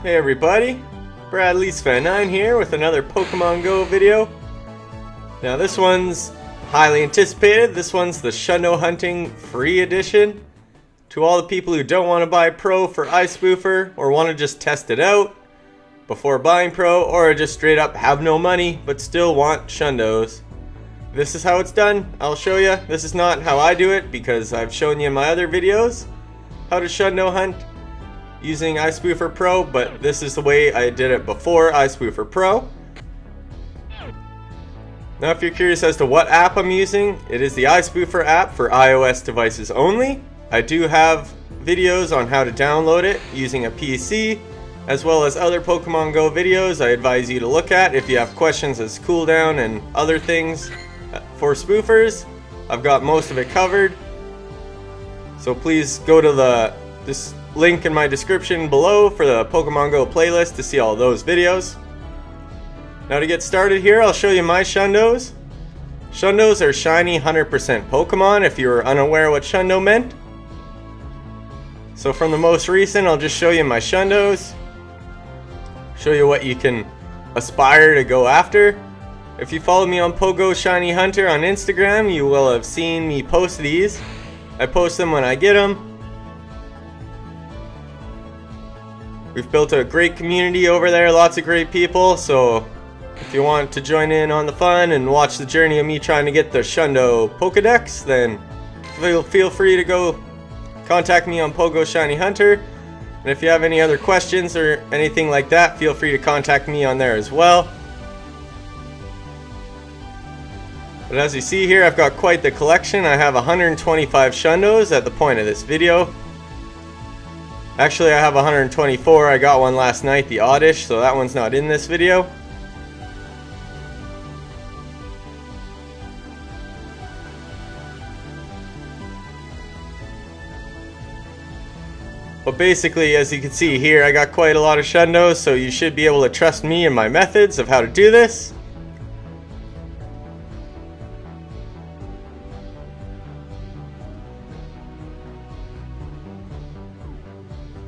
Hey everybody, Bradley's9 here with another Pokemon Go video. Now this one's highly anticipated. This one's the Shundo Hunting free edition. To all the people who don't want to buy Pro for iSpoofer or want to just test it out before buying Pro, or just straight up have no money but still want Shundos. This is how it's done. I'll show you. This is not how I do it because I've shown you in my other videos how to Shundo Hunt using iSpoofer Pro, but this is the way I did it before iSpoofer Pro. Now if you're curious as to what app I'm using, it is the iSpoofer app for iOS devices only. I do have videos on how to download it using a PC, as well as other Pokemon Go videos I advise you to look at if you have questions as cooldown and other things for spoofers. I've got most of it covered, so please go to this link in my description below for the Pokemon Go playlist to see all those videos. Now to get started here, I'll show you my Shundos. Shundos are shiny 100% Pokemon if you were unaware what Shundo meant. So from the most recent, I'll just show you my Shundos. Show you what you can aspire to go after. If you follow me on Pogo Shiny Hunter on Instagram, you will have seen me post these. I post them when I get them. We've built a great community over there, lots of great people, so if you want to join in on the fun and watch the journey of me trying to get the Shundo Pokedex, then feel free to go contact me on Pogo Shiny Hunter. And if you have any other questions or anything like that, feel free to contact me on there as well. But as you see here, I've got quite the collection. I have 125 Shundos at the point of this video. Actually, I have 124. I got one last night, the Oddish, so that one's not in this video. But basically, as you can see here, I got quite a lot of Shundos, so you should be able to trust me and my methods of how to do this.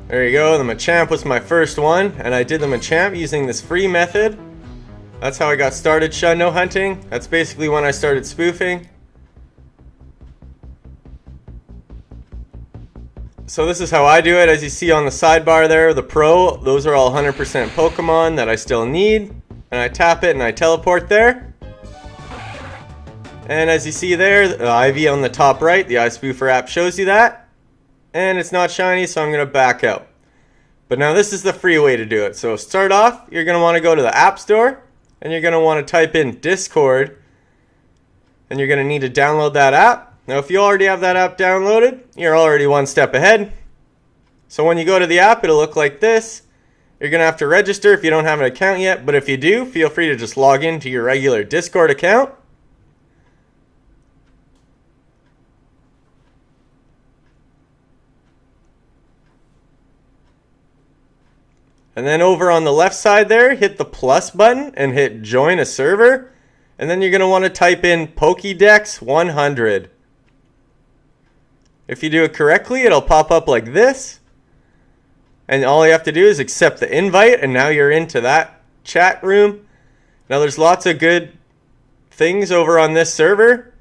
There you go, the Machamp was my first one, and I did the Machamp using this free method. That's how I got started Shundo hunting. That's basically when I started spoofing. So this is how I do it. As you see on the sidebar there, the Pro, those are all 100% Pokemon that I still need. And I tap it and I teleport there. And as you see there, the IV on the top right, the iSpoofer app shows you that. And it's not shiny, so I'm going to back out. But now this is the free way to do it. So start off, you're going to want to go to the App Store, and you're going to want to type in Discord, and you're going to need to download that app. Now if you already have that app downloaded, you're already one step ahead. So when you go to the app, it'll look like this. You're going to have to register if you don't have an account yet, but if you do, feel free to just log into your regular Discord account. And then over on the left side there, hit the plus button and hit join a server. And then you're going to want to type in Pokédex 100. If you do it correctly, it'll pop up like this. And all you have to do is accept the invite, and now you're into that chat room. Now there's lots of good things over on this server.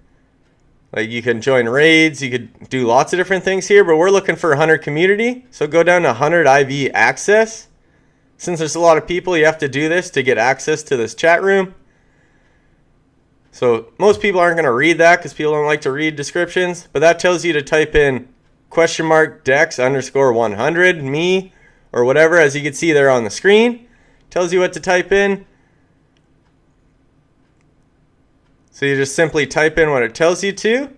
Like you can join raids, you could do lots of different things here, but we're looking for 100 community. So go down to 100 IV access. Since there's a lot of people, you have to do this to get access to this chat room. So most people aren't going to read that because people don't like to read descriptions. But that tells you to type in !dex_100, me, or whatever, as you can see there on the screen. Tells you what to type in. So you just simply type in what it tells you to.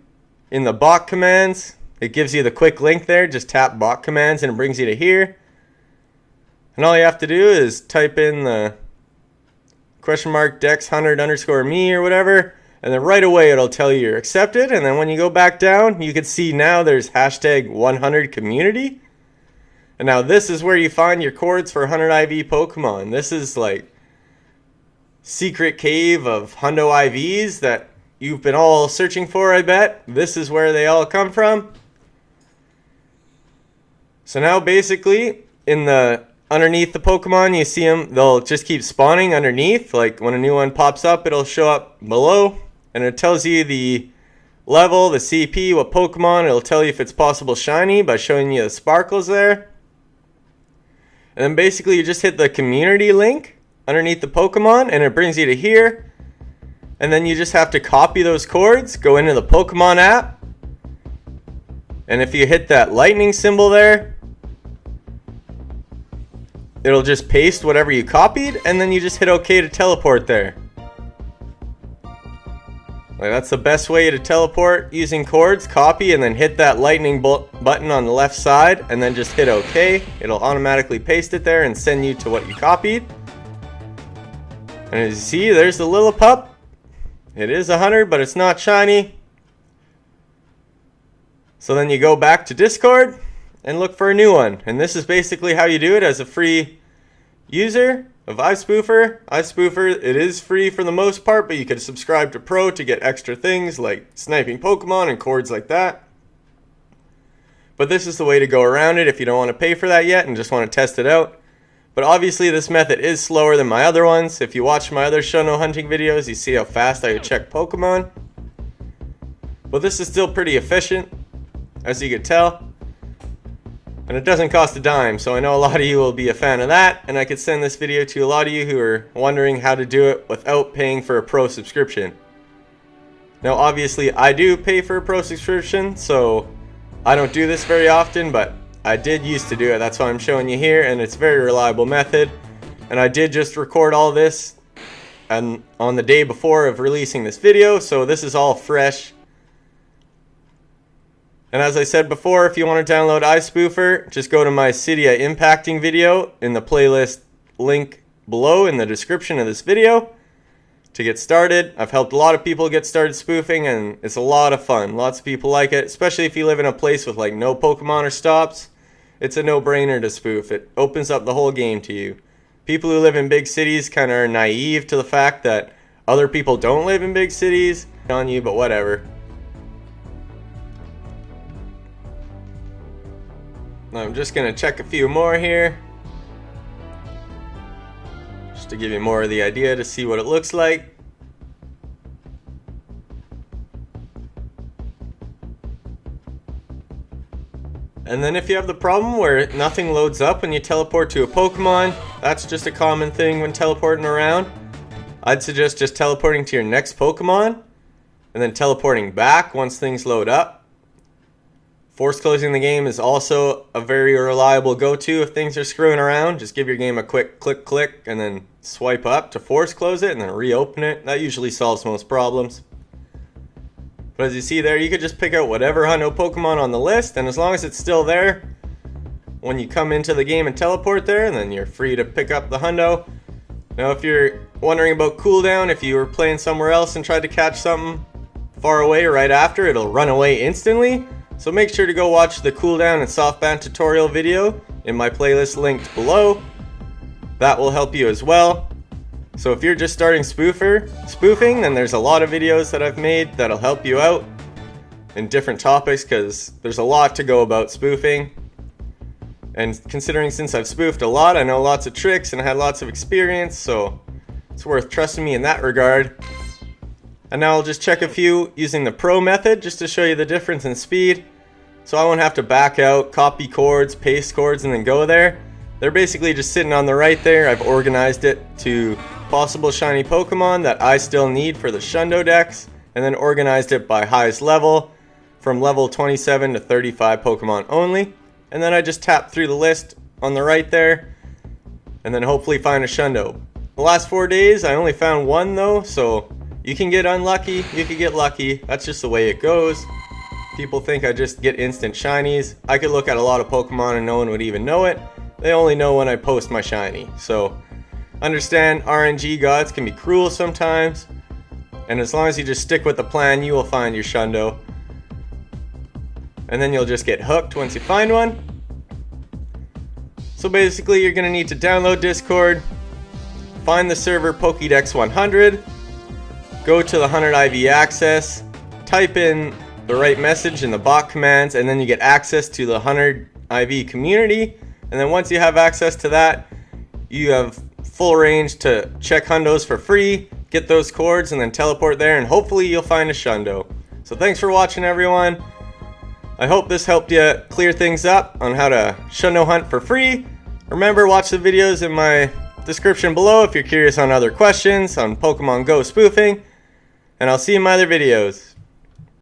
In the bot commands, it gives you the quick link there. Just tap bot commands and it brings you to here. And all you have to do is type in the !dex100_me or whatever, and then right away it'll tell you you're accepted. And then when you go back down, you can see now there's #100 community. And now this is where you find your cords for 100 IV Pokemon. This is like secret cave of Hundo IVs that you've been all searching for, I bet. This is where they all come from. So now basically in the underneath the Pokemon, you see them, they'll just keep spawning underneath. Like when a new one pops up, it'll show up below, and it tells you the level, the CP, what Pokemon. It'll tell you if it's possible shiny by showing you the sparkles there. And then basically you just hit the community link underneath the Pokemon, and it brings you to here. And then you just have to copy those coords, go into the Pokemon app, and if you hit that lightning symbol there, it'll just paste whatever you copied, and then you just hit OK to teleport there. Like, that's the best way to teleport using coords. Copy and then hit that lightning button on the left side, and then just hit OK. It'll automatically paste it there and send you to what you copied. And as you see, there's the Lillipup. It is a hunter, but it's not shiny. So then you go back to Discord and look for a new one. And this is basically how you do it as a free user of iSpoofer. iSpoofer, it is free for the most part, but you can subscribe to Pro to get extra things like sniping Pokemon and coords like that. But this is the way to go around it if you don't want to pay for that yet and just want to test it out. But obviously this method is slower than my other ones. If you watch my other Shundo hunting videos, you see how fast I check Pokemon. But this is still pretty efficient, as you can tell. And it doesn't cost a dime, so I know a lot of you will be a fan of that, and I could send this video to a lot of you who are wondering how to do it without paying for a Pro subscription. Now obviously I do pay for a Pro subscription, so I don't do this very often, but I did used to do it. That's why I'm showing you here, and it's a very reliable method. And I did just record all this and on the day before of releasing this video, so this is all fresh. And as I said before, if you want to download iSpoofer, just go to my Cydia impacting video in the playlist link below in the description of this video to get started. I've helped a lot of people get started spoofing, and it's a lot of fun. Lots of people like it, especially if you live in a place with like no Pokemon or stops. It's a no-brainer to spoof. It opens up the whole game to you. People who live in big cities kind of are naive to the fact that other people don't live in big cities on you, but whatever. I'm just going to check a few more here, just to give you more of the idea to see what it looks like. And then if you have the problem where nothing loads up when you teleport to a Pokemon, that's just a common thing when teleporting around. I'd suggest just teleporting to your next Pokemon and then teleporting back once things load up. Force closing the game is also a very reliable go-to if things are screwing around. Just give your game a quick click and then swipe up to force close it and then reopen it. That usually solves most problems. But as you see there, you could just pick out whatever Hundo Pokemon on the list, and as long as it's still there when you come into the game and teleport there, then you're free to pick up the Hundo. Now if you're wondering about cooldown, if you were playing somewhere else and tried to catch something far away right after, it'll run away instantly. So make sure to go watch the cooldown and softband tutorial video in my playlist linked below. That will help you as well. So if you're just starting spoofing, then there's a lot of videos that I've made that'll help you out in different topics, because there's a lot to go about spoofing. And considering since I've spoofed a lot, I know lots of tricks and I had lots of experience, so it's worth trusting me in that regard. And now I'll just check a few using the Pro method just to show you the difference in speed. So I won't have to back out, copy coords, paste coords, and then go there. They're basically just sitting on the right there. I've organized it to possible shiny Pokemon that I still need for the Shundo decks, and then organized it by highest level from level 27 to 35 Pokemon only. And then I just tap through the list on the right there, and then hopefully find a Shundo. The last 4 days I only found one though, so you can get unlucky, you can get lucky. That's just the way it goes. People think I just get instant shinies. I could look at a lot of Pokemon and no one would even know it. They only know when I post my shiny. So understand, RNG gods can be cruel sometimes, and as long as you just stick with the plan, you will find your Shundo. And then you'll just get hooked once you find one. So basically you're going to need to download Discord, find the server Pokédex 100, go to the 100 IV access, type in the right message in the bot commands, and then you get access to the 100 IV community. And then once you have access to that, you have full range to check hundos for free, get those cords, and then teleport there, and hopefully you'll find a Shundo. So thanks for watching, everyone. I hope this helped you clear things up on how to Shundo hunt for free. Remember, watch the videos in my description below if you're curious on other questions on Pokemon Go spoofing. And I'll see you in my other videos.